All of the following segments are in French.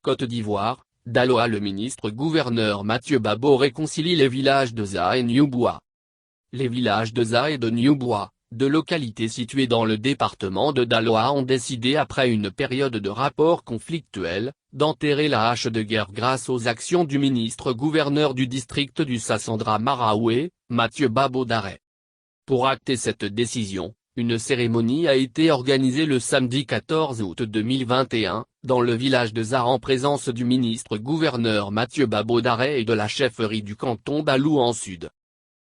Côte d'Ivoire, Daloa. Le ministre-gouverneur Mathieu Babo réconcilie les villages de Za et Niouboua. Les villages de Za et de Niouboua, deux localités situées dans le département de Daloa, ont décidé après une période de rapports conflictuels, d'enterrer la hache de guerre grâce aux actions du ministre-gouverneur du district du Sassandra Maraoué, Mathieu Babo Daré. Pour acter cette décision, une cérémonie a été organisée le samedi 14 août 2021, dans le village de Za en présence du ministre-gouverneur Mathieu Babo Daré et de la chefferie du canton d'Alou en Sud.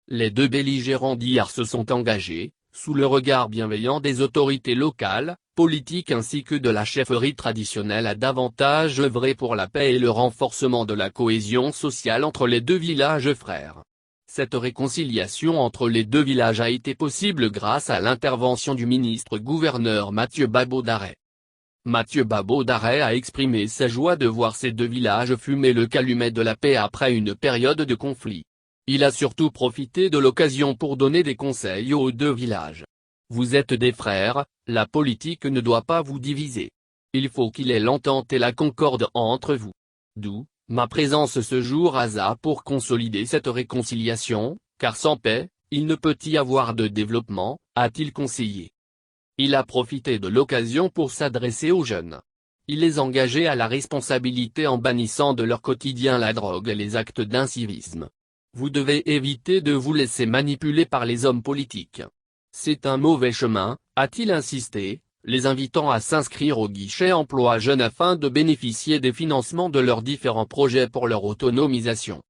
Les deux belligérants d'hier se sont engagés, sous le regard bienveillant des autorités locales, politiques ainsi que de la chefferie traditionnelle, à davantage œuvrer pour la paix et le renforcement de la cohésion sociale entre les deux villages frères. Cette réconciliation entre les deux villages a été possible grâce à l'intervention du ministre-gouverneur Mathieu Babo Daré. Mathieu Babo Daré a exprimé sa joie de voir ces deux villages fumer le calumet de la paix après une période de conflit. Il a surtout profité de l'occasion pour donner des conseils aux deux villages. Vous êtes des frères, la politique ne doit pas vous diviser. Il faut qu'il y ait l'entente et la concorde entre vous. D'où ma présence ce jour à Za pour consolider cette réconciliation, car sans paix, il ne peut y avoir de développement, a-t-il conseillé. Il a profité de l'occasion pour s'adresser aux jeunes. Il les engageait à la responsabilité en bannissant de leur quotidien la drogue et les actes d'incivisme. Vous devez éviter de vous laisser manipuler par les hommes politiques. C'est un mauvais chemin, a-t-il insisté, les invitant à s'inscrire au guichet emploi jeunes afin de bénéficier des financements de leurs différents projets pour leur autonomisation.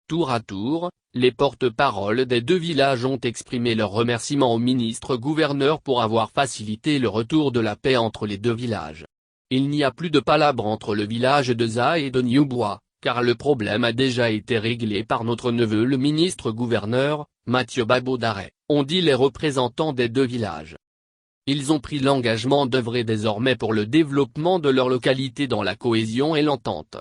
Tour à tour, les porte-paroles des deux villages ont exprimé leurs remerciements au ministre-gouverneur pour avoir facilité le retour de la paix entre les deux villages. Il n'y a plus de palabres entre le village de Za et de Niouboua, car le problème a déjà été réglé par notre neveu le ministre-gouverneur, Mathieu Babo Daré, ont dit les représentants des deux villages. Ils ont pris l'engagement d'œuvrer désormais pour le développement de leur localité dans la cohésion et l'entente.